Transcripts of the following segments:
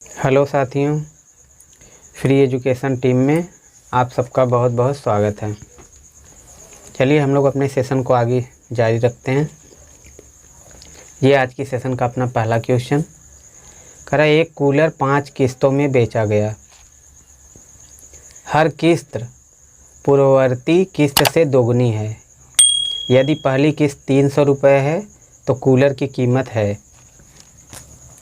Hello साथियों, free education team में आप सबका बहुत बहुत स्वागत है। चलिए हम लोग अपने सेशन को आगे जारी रखते हैं। ये आज की सेशन का अपना पहला क्वेश्चन कह रहा है, एक कूलर 5 किस्तों में बेचा गया। हर किस्त पूर्ववर्ती किस्त से दोगुनी है। यदि पहली किस्त 300 रुपये है तो कूलर की कीमत है।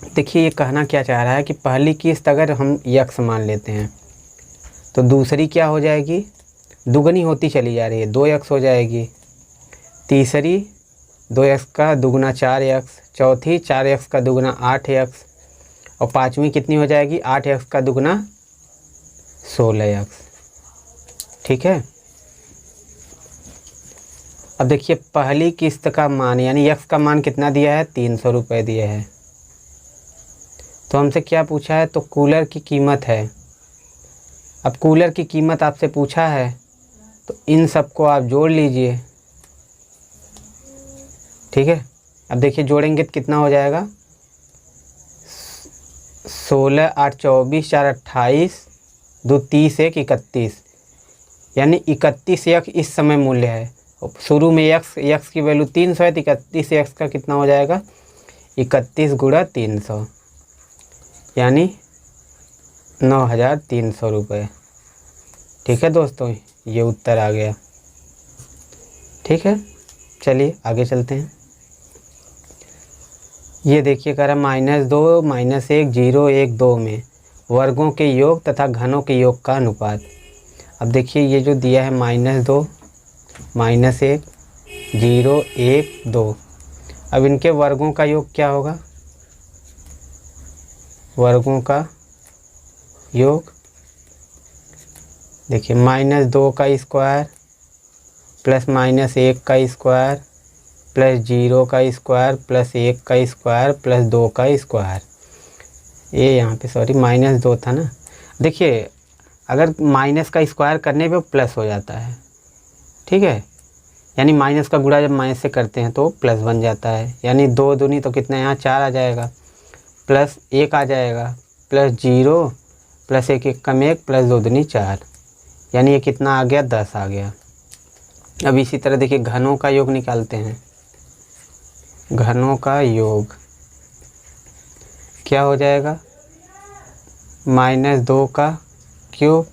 देखिए ये कहना क्या चाह रहा है कि पहली किस्त अगर हम यक्स मान लेते हैं तो दूसरी क्या हो जाएगी, दुगनी होती चली जा रही है, 2x हो जाएगी। तीसरी 2x का दुगना 4x, चौथी 4x का दुगना 8x और पांचवी कितनी हो जाएगी, 8x का दुगना 16x। ठीक है। अब देखिए पहली किस्त का मान यानी x का मान कितना दिया है, 300 रुपये दिए है। तो हमसे क्या पूछा है, तो कूलर की कीमत है। अब कूलर की कीमत आपसे पूछा है तो इन सबको आप जोड़ लीजिए। ठीक है। अब देखिए जोड़ेंगे तो कितना हो जाएगा, 16 8 24 4 28 2 30 1 31, यानी 31 यक्स इस समय मूल्य है। शुरू में यक्स की वैल्यू 300 है तो 31 यक्स का कितना हो जाएगा, 31 गुणा 300 यानी 9,300 रुपये। ठीक है दोस्तों, ये उत्तर आ गया। ठीक है, चलिए आगे चलते हैं। ये देखिए कह रहा -2 -1 0 1 2 में वर्गों के योग तथा घनों के योग का अनुपात। अब देखिए ये जो दिया है -2 -1 0 1 2, अब इनके वर्गों का योग क्या होगा, वर्गों का योग देखिए -2 का स्क्वायर प्लस -1 का स्क्वायर प्लस 0 का स्क्वायर प्लस 1 का स्क्वायर प्लस 2 का स्क्वायर। ये यहाँ पे सॉरी -2 था ना। देखिए अगर माइनस का स्क्वायर करने पे प्लस हो जाता है। ठीक है, यानी माइनस का गुणा जब माइनस से करते हैं तो प्लस बन जाता है। यानी 2 दूनी तो कितना, यहाँ 4 आ जाएगा, प्लस 1 आ जाएगा, प्लस 0 प्लस 1 1 कम 1 प्लस 2 दूनी 4, यानी ये कितना आ गया, 10 आ गया। अब इसी तरह देखिए घनों का योग निकालते हैं। घनों का योग क्या हो जाएगा, -2 का क्यूब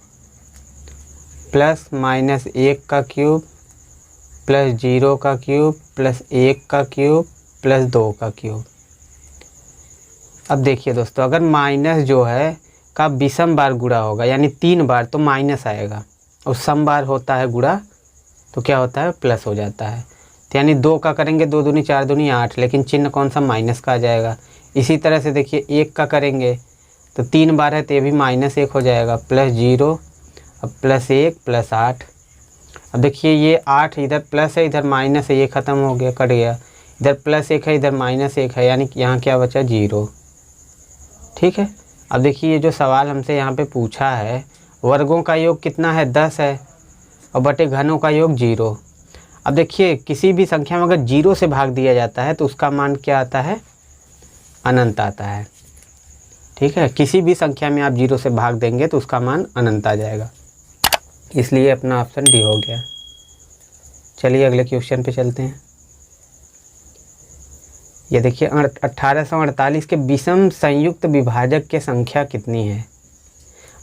प्लस -1 का क्यूब प्लस 0 का क्यूब प्लस 1 का क्यूब प्लस 2 का क्यूब। अब देखिए दोस्तों, अगर माइनस जो है का विषम बार गुणा होगा यानी 3 बार तो माइनस आएगा, और सम बार होता है गुणा तो क्या होता है, प्लस हो जाता है। तो यानी 2 का करेंगे 2 दूनी 4 दूनी 8, लेकिन चिन्ह कौन सा, माइनस का आ जाएगा। इसी तरह से देखिए 1 का करेंगे तो 3 बार है तो ये भी -1 हो जाएगा, प्लस 0 अब प्लस 1 प्लस 8। अब देखिए ये 8 इधर प्लस है इधर माइनस है, ये ख़त्म हो गया, कट गया। इधर +1 है इधर -1 है, यानी कि यहाँ क्या बचा, 0। ठीक है। अब देखिए ये जो सवाल हमसे यहाँ पे पूछा है, वर्गों का योग कितना है, 10 है और बटे घनों का योग 0। अब देखिए किसी भी संख्या में अगर 0 से भाग दिया जाता है तो उसका मान क्या आता है, अनंत आता है। ठीक है, किसी भी संख्या में आप 0 से भाग देंगे तो उसका मान अनंत आ जाएगा, इसलिए अपना ऑप्शन डी हो गया। चलिए अगले क्वेश्चन पे चलते हैं। ये देखिए 1848 के विषम संयुक्त विभाजक की संख्या कितनी है।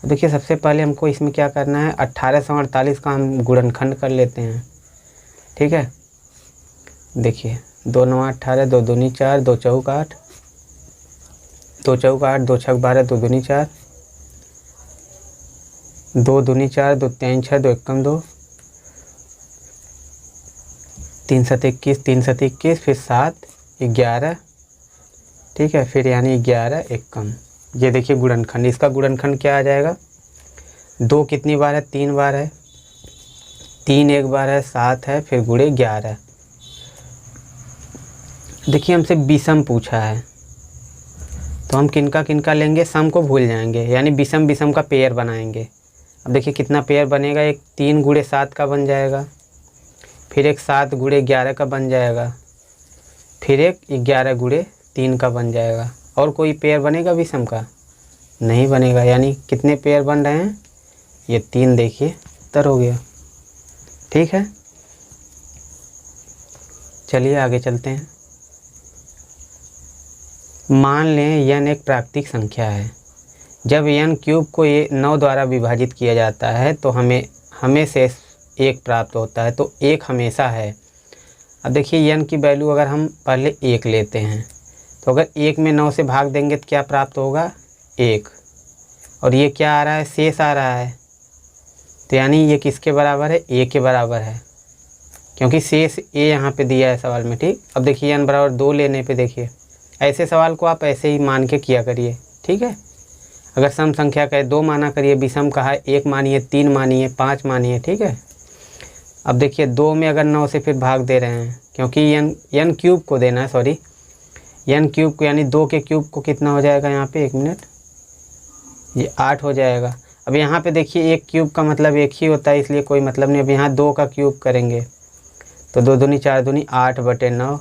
देखिए सबसे पहले हमको इसमें क्या करना है, 1848 का हम गुणनखंड कर लेते हैं। ठीक है, देखिए 2 9 18 2 दूनी 4 2 चौक 8 2 चौक 8 2 छक 12 2 दूनी 4 2 दूनी 4 2 3 6 2 1 2 3 7 21 3 7 21 फिर 7 11। ठीक है, फिर यानी 11 1 कम। ये देखिए गुणनखंड, इसका गुणनखंड क्या आ जाएगा, 2 कितनी बार है, 3 बार है, 3 एक बार है, 7 है, फिर गुणे 11। देखिए हमसे विषम पूछा है तो हम किनका किनका लेंगे, सम को भूल जाएंगे, यानी विषम विषम का पेयर बनाएंगे। अब देखिए कितना पेयर बनेगा, एक 3 गुणे 7 का बन जाएगा, फिर एक 7 गुणे 11 का बन जाएगा, फिर एक 11 गुणे 3 का बन जाएगा। और कोई पेयर बनेगा विषम का, नहीं बनेगा, यानी कितने पेयर बन रहे हैं, ये 3, देखिए उत्तर हो गया। ठीक है, चलिए आगे चलते हैं। मान लें n एक प्राकृतिक संख्या है। जब n क्यूब को 9 द्वारा विभाजित किया जाता है तो हमें शेष 1 प्राप्त होता है, तो 1 हमेशा है। अब देखिए n की वैल्यू अगर हम पहले 1 लेते हैं तो अगर 1 में 9 से भाग देंगे तो क्या प्राप्त होगा, 1। और ये क्या आ रहा है, शेष आ रहा है, तो यानी ये किसके बराबर है, a के बराबर है, क्योंकि शेष a यहाँ पे दिया है सवाल में। ठीक, अब देखिए n बराबर 2 लेने पे देखिए, ऐसे सवाल को आप ऐसे ही मान के किया करिए। ठीक है, अगर सम संख्या का है 2 माना करिए, विषम कहा है 1 मानिए, 3 मानिए, 5 मानिए। ठीक है, अब देखिए 2 में अगर 9 से फिर भाग दे रहे हैं, क्योंकि n क्यूब को देना है, सॉरी n क्यूब को, यानी 2 के क्यूब को कितना हो जाएगा यहाँ पे, 1 मिनट, ये 8 हो जाएगा। अब यहाँ पे देखिए 1 क्यूब का मतलब 1 ही होता है, इसलिए कोई मतलब नहीं। अब यहाँ 2 का क्यूब करेंगे तो 2 दूनी 4 दूनी 8/9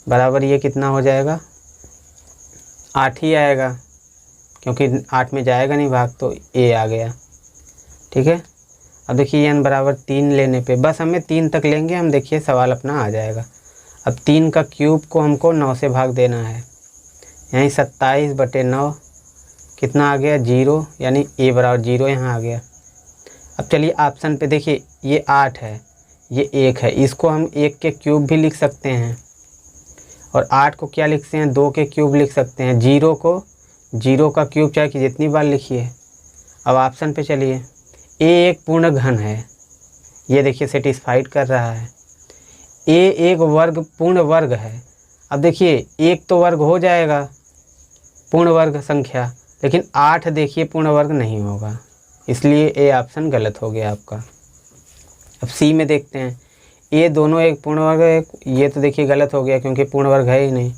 बराबर ये कितना हो जाएगा, 8 ही आएगा, क्योंकि 8 में जाएगा नहीं भाग, तो a आ गया। ठीक है, अब देखिए n बराबर 3 लेने पे, बस हमें 3 तक लेंगे हम, देखिए सवाल अपना आ जाएगा। अब 3 का क्यूब को हमको 9 से भाग देना है, यहीं 27/9 कितना आ गया, 0, यानी a बराबर 0 यहाँ आ गया। अब चलिए ऑप्शन पे देखिए, ये 8 है, ये 1 है, इसको हम 1 के क्यूब भी लिख सकते हैं, और 8 को क्या लिखते हैं, 2 के क्यूब लिख सकते हैं। 0 को 0 का क्यूब चाहे कि जितनी बार लिखिए। अब ऑप्शन पे चलिए, a एक पूर्ण घन है, ये देखिए सेटिस्फाइड कर रहा है। a एक वर्ग पूर्ण वर्ग है। अब देखिए 1 तो वर्ग हो जाएगा पूर्ण वर्ग संख्या, लेकिन 8 देखिए पूर्ण वर्ग नहीं होगा, इसलिए a ऑप्शन गलत हो गया आपका। अब सी में देखते हैं, a दोनों एक पूर्ण वर्ग है, ये तो देखिए गलत हो गया क्योंकि पूर्ण वर्ग है ही नहीं।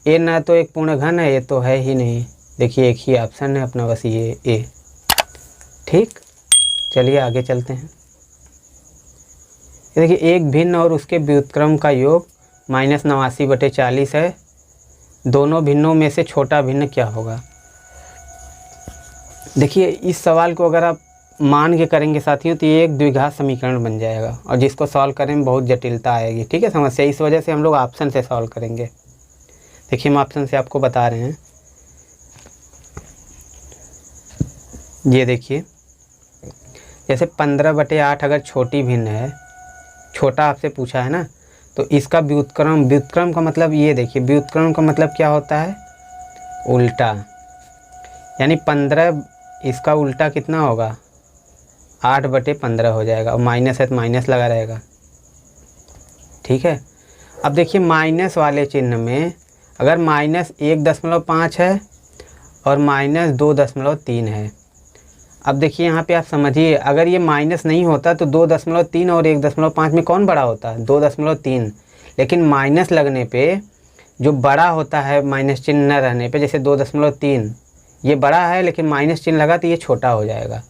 a ना तो एक पूर्ण घन है, ये तो है ही नहीं, देखिए एक ही ऑप्शन है अपना, बस ये a। ठीक, चलिए आगे चलते हैं। देखिए एक भिन्न और उसके व्युत्क्रम का योग -89/40 है, दोनों भिन्नों में से छोटा भिन्न क्या होगा। देखिए इस सवाल को अगर आप मान के करेंगे साथियों तो ये एक द्विघात समीकरण बन जाएगा, और जिसको सॉल्व करें में बहुत जटिलता आएगी। ठीक है, समस्या, इस वजह से हम लोग ऑप्शन से सॉल्व करेंगे। देखिए हम ऑप्शन से आपको बता रहे हैं, ये देखिए जैसे 15/8 अगर छोटी भिन्न है, छोटा आपसे पूछा है ना, तो इसका व्युत्क्रम का मतलब, ये देखिए व्युत्क्रम का मतलब क्या होता है, उल्टा, यानी 15 इसका उल्टा कितना होगा, 8/15 हो जाएगा, और माइनस है तो माइनस लगा रहेगा। ठीक है, अब देखिए माइनस वाले चिन्ह में अगर -1.5 है और -2.3 है, अब देखिए यहाँ पे आप समझिए, अगर ये माइनस नहीं होता तो 2.3 और 1.5 में कौन बड़ा होता है, 2.3, लेकिन माइनस लगने पे जो बड़ा होता है माइनस चिन्ह न रहने पे, जैसे 2.3 ये बड़ा है लेकिन माइनस चिन्ह लगा तो ये छोटा हो जाएगा।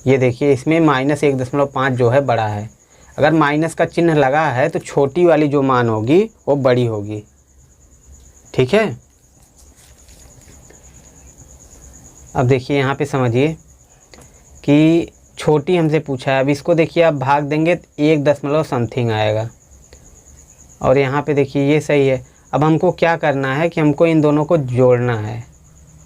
ये देखिए इसमें -1.5 जो है बड़ा है, अगर माइनस का चिन्ह लगा है तो छोटी वाली जो मान होगी वो बड़ी होगी। ठीक है, अब देखिए यहाँ पे समझिए कि छोटी हमसे पूछा है, अब इसको देखिए आप भाग देंगे तो 1 समथिंग आएगा, और यहाँ पे देखिए ये सही है। अब हमको क्या करना है कि हमको इन दोनों को जोड़ना है,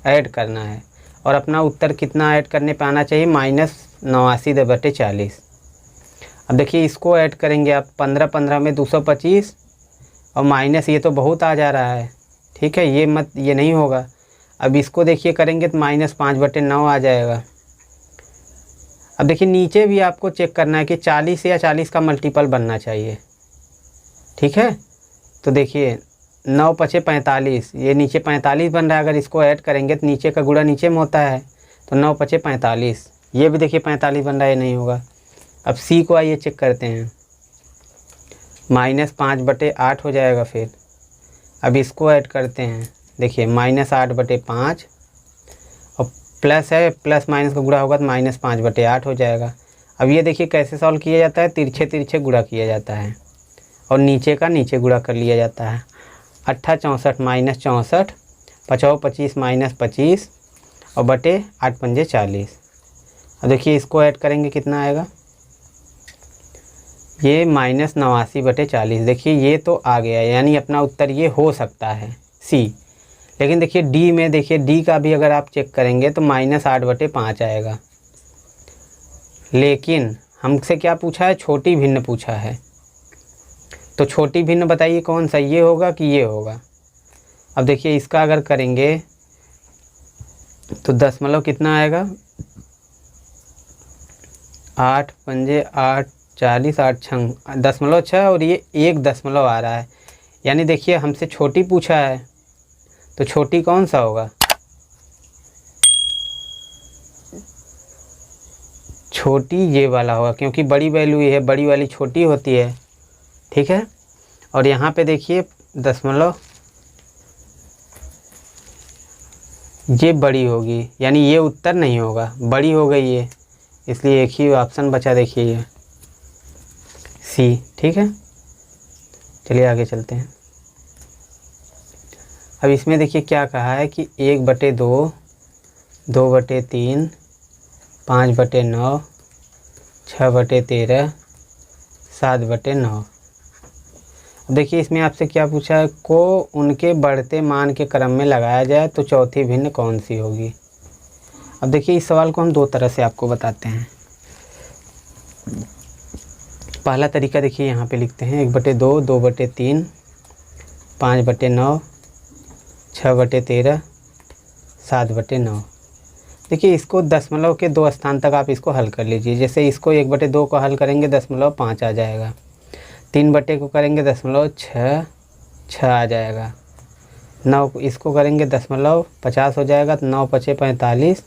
ऐड करना है, और अपना उत्तर कितना ऐड करने पे आना चाहिए, -89/40। अब देखिए इसको ऐड करेंगे आप, 15 में 225, और माइनस ये तो बहुत आ जा रहा है। ठीक है, ये नहीं होगा। अब इसको देखिए करेंगे तो -5/9 आ जाएगा। अब देखिए नीचे भी आपको चेक करना है कि 40 या 40 का मल्टीपल बनना चाहिए। ठीक है, तो देखिए 9×5 = 45, ये नीचे 45 बन रहा है, अगर इसको ऐड करेंगे तो नीचे का गुणा नीचे में होता है, तो 9×5 = 45, ये भी देखिए 45 बन रहा है, ये नहीं होगा। अब सी को आइए चेक करते हैं, -5/8 हो जाएगा। फिर अब इसको ऐड करते हैं, देखिए -8/5, और प्लस है, प्लस माइनस का गुणा होगा तो -5/8 हो जाएगा। अब ये देखिए कैसे सॉल्व किया जाता है, तिरछे गुणा किया जाता है, और नीचे का नीचे गुणा कर लिया जाता है। 8 64 -64 5 25 माइनस 25 और बटे 8 पंजे 40। अब देखिए इसको ऐड करेंगे कितना आएगा, ये -89/40। देखिए ये तो आ गया, यानी अपना उत्तर ये हो सकता है सी। लेकिन देखिए डी में, देखिए डी का भी अगर आप चेक करेंगे तो -8/5 आएगा। लेकिन हमसे क्या पूछा है, छोटी भिन्न पूछा है। तो छोटी भिन्न बताइए कौन सा, ये होगा कि ये होगा। अब देखिए इसका अगर करेंगे तो दशमलव कितना आएगा, 8 पंजे 8 40 8 छंग 0.6 और ये 1 दशमलव आ रहा है। यानी देखिए हमसे छोटी पूछा है, तो छोटी कौन सा होगा, छोटी ये वाला होगा, क्योंकि बड़ी वैल्यू ये है, बड़ी वाली छोटी होती है। ठीक है, और यहाँ पे देखिए दशमलव ये बड़ी होगी, यानी ये उत्तर नहीं होगा, बड़ी हो गई ये, इसलिए एक ही ऑप्शन बचा, देखिए ये सी। ठीक है, चलिए आगे चलते हैं। अब इसमें देखिए क्या कहा है कि 1/2, 2/3, 5/9, 6/13, 7/9। अब देखिए इसमें आपसे क्या पूछा है, को उनके बढ़ते मान के क्रम में लगाया जाए तो चौथी भिन्न कौन सी होगी। अब देखिए इस सवाल को हम दो तरह से आपको बताते हैं। पहला तरीका देखिए यहाँ पे लिखते हैं 1/2, 2/3, 5/9, 6/13, 7/9। देखिए इसको दशमलव के 2 स्थान तक आप इसको हल कर लीजिए। जैसे इसको 1/2 को हल करेंगे 0.5 आ जाएगा, 3 को करेंगे 0.6 आ जाएगा, 9 इसको करेंगे 0.50 हो जाएगा, 9 पचे 45,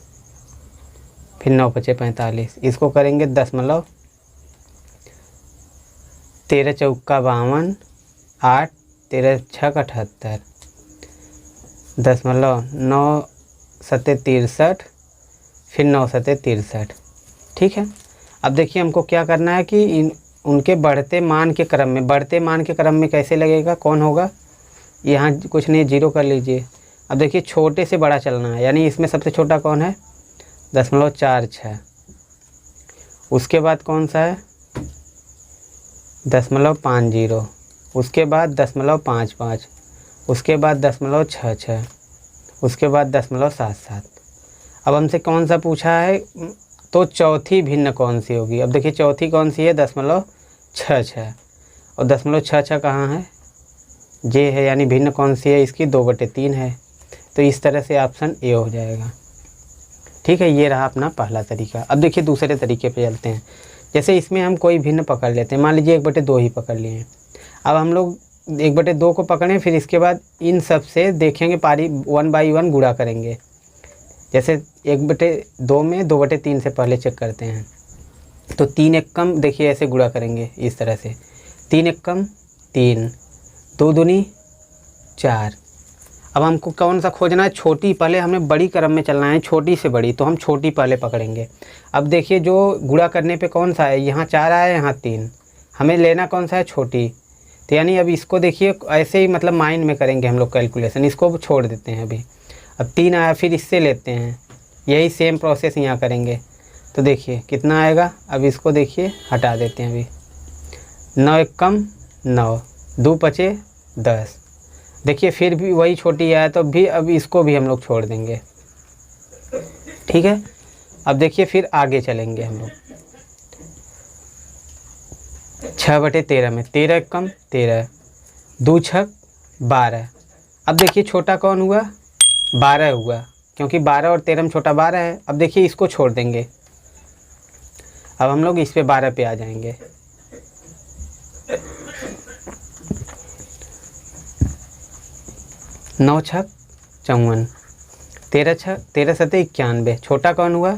फिर 9 पचे 45, इसको करेंगे 13 चौका 52, 8 13 छक 78, 9 सते 63, फिर 9 सते 63। ठीक है, अब देखिए हमको क्या करना है कि उनके बढ़ते मान के क्रम में, बढ़ते मान के क्रम में कैसे लगेगा, कौन होगा, यहाँ कुछ नहीं, 0 कर लीजिए। अब देखिए छोटे से बड़ा चलना है, यानी इसमें सबसे छोटा कौन है, 0.46। उसके बाद कौन सा है 0.50, उसके बाद 0.55, उसके बाद 0.66, उसके बाद 0.77। अब हमसे कौन सा पूछा है, तो चौथी भिन्न कौन सी होगी। अब देखिए चौथी कौन सी है, 0.66, और 0.66 कहाँ है, जे है, यानी भिन्न कौन सी है इसकी, 2/3 है। तो इस तरह से ऑप्शन ए हो जाएगा। ठीक है, ये रहा अपना पहला तरीका। अब देखिए दूसरे तरीके पे चलते हैं। जैसे इसमें हम कोई भिन्न पकड़ लेते हैं, मान लीजिए 1/2 ही पकड़ लिए हैं। अब हम लोग 1/2 को पकड़ें, फिर इसके बाद इन सब से देखेंगे पारी 1 बाई 1 गुणा करेंगे। जैसे 1/2 में 2/3 से पहले चेक करते हैं, तो 3 एक कम, देखिए ऐसे गुणा करेंगे इस तरह से, 3 एक कम 3, 2 दूनी 4। अब हमको कौन सा खोजना है, छोटी, पहले हमें बड़ी क्रम में चलना है, छोटी से बड़ी, तो हम छोटी पहले पकड़ेंगे। अब देखिए जो गुणा करने पे कौन सा है, यहाँ 4 आया, यहाँ 3, हमें लेना कौन सा है, छोटी। तो यानी अब इसको देखिए ऐसे ही मतलब माइंड में करेंगे हम लोग कैलकुलेशन, इसको छोड़ देते हैं अभी। अब 3 आया, फिर इससे लेते हैं, यही सेम प्रोसेस यहाँ करेंगे। तो देखिए कितना आएगा, अब इसको देखिए हटा देते हैं अभी, 9 एक कम 9, 2 पचे 10। देखिए फिर भी वही छोटी आया, तो भी अब इसको भी हम लोग छोड़ देंगे। ठीक है, अब देखिए फिर आगे चलेंगे हम लोग। 6/13 में 13 एक कम 13, 2 छक 12। अब देखिए छोटा कौन हुआ, 12 हुआ, क्योंकि 12 और 13 में छोटा 12 है। अब देखिए इसको छोड़ देंगे, अब हम लोग इस पे 12 पे आ जाएंगे। नौ छक 54, 13 सते 91, छोटा कौन हुआ।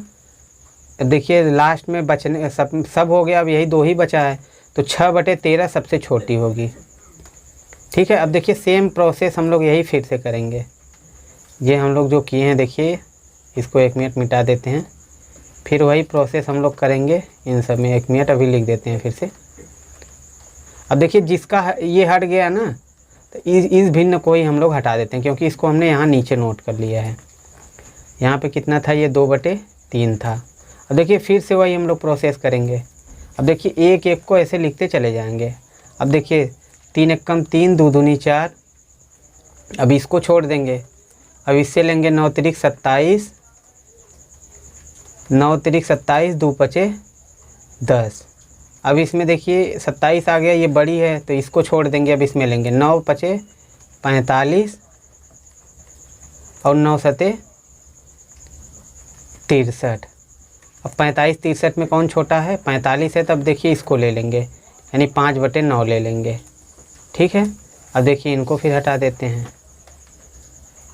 अब देखिए लास्ट में बचने सब हो गया, अब यही 2 ही बचा है, तो 6/13 सबसे छोटी होगी। ठीक है, अब देखिए सेम प्रोसेस हम लोग यही फिर से करेंगे, ये हम लोग जो किए हैं। देखिए इसको 1 मिनट मिटा देते हैं, फिर वही प्रोसेस हम लोग करेंगे इन सब में। 1 मिनट अभी लिख देते हैं फिर से। अब देखिए जिसका ये हट गया ना, तो इस भिन्न को ही हम लोग हटा देते हैं, क्योंकि इसको हमने यहाँ नीचे नोट कर लिया है। यहाँ पे कितना था, ये 2/3 था। अब देखिए फिर से वही हम लोग प्रोसेस करेंगे। अब देखिए एक एक को ऐसे लिखते चले जाएंगे। अब देखिए 3 एकम 3, 2 दूनी 4। अब इसको छोड़ देंगे। अब इससे लेंगे 9 त्रिक 27, 9 त्रिक 27, 2 पचे 10। अब इसमें देखिए 27 आ गया, ये बड़ी है तो इसको छोड़ देंगे। अब इसमें लेंगे 9 पचे 45 और 9 सते 63। अब 45 63 में कौन छोटा है, 45 है। तब देखिए इसको ले लेंगे, यानी 5/9 ले लेंगे। ठीक है। अब देखिए इनको फिर हटा देते हैं।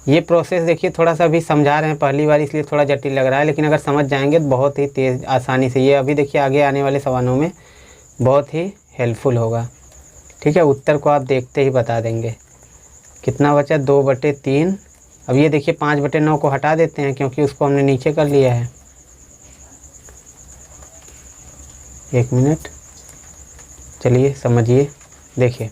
ये प्रोसेस देखिए थोड़ा सा अभी समझा रहे हैं पहली बार, इसलिए थोड़ा जटिल लग रहा है, लेकिन अगर समझ जाएंगे तो बहुत ही तेज़ आसानी से ये अभी देखिए आगे आने वाले सवालों में बहुत ही हेल्पफुल होगा। ठीक है। उत्तर को आप देखते ही बता देंगे। कितना बचा, 2/3। अब ये देखिए 5/9 को हटा देते हैं, क्योंकि उसको हमने नीचे कर लिया है। 1 मिनट, चलिए समझिए। देखिए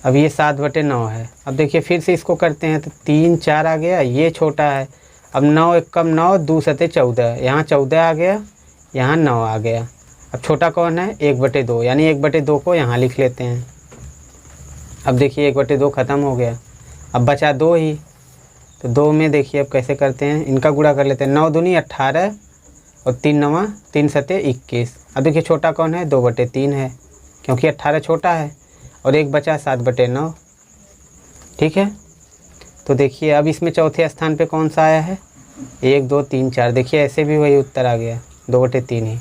अब ये 7/9 है। अब देखिए फिर से इसको करते हैं तो 3 4 आ गया, ये छोटा है। अब 9 एकम 9, 2 सते 14, यहाँ 14 आ गया, यहाँ 9 आ गया। अब छोटा कौन है, 1/2, यानी 1/2 को यहाँ लिख लेते हैं। अब देखिए 1/2 ख़त्म हो गया। अब बचा 2 ही, तो 2 में देखिए अब कैसे करते हैं, इनका गुणा कर लेते हैं। 9 दूनी 18 और 3 9 3 सते 21। अब देखिए छोटा कौन है, 2/3 है, क्योंकि 18 छोटा है। और एक बचा 7/9। ठीक है। तो देखिए अब इसमें चौथे स्थान पे कौन सा आया है, 1 2 3 4। देखिए ऐसे भी वही उत्तर आ गया, 2/3 ही।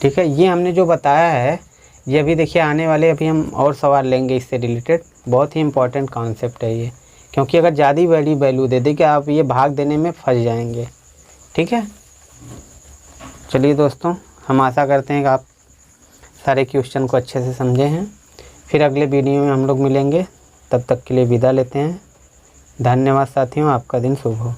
ठीक है। ये हमने जो बताया है ये अभी देखिए आने वाले अभी हम और सवाल लेंगे इससे रिलेटेड। बहुत ही इंपॉर्टेंट कॉन्सेप्ट है ये, क्योंकि अगर ज़्यादा बड़ी वैल्यू दे देंगे आप ये भाग देने में फंस जाएंगे। ठीक है। चलिए दोस्तों, हम आशा करते हैं कि आप सारे क्वेश्चन को अच्छे से समझे हैं। फिर अगले वीडियो में हम लोग मिलेंगे, तब तक के लिए विदा लेते हैं। धन्यवाद साथियों, आपका दिन शुभ हो।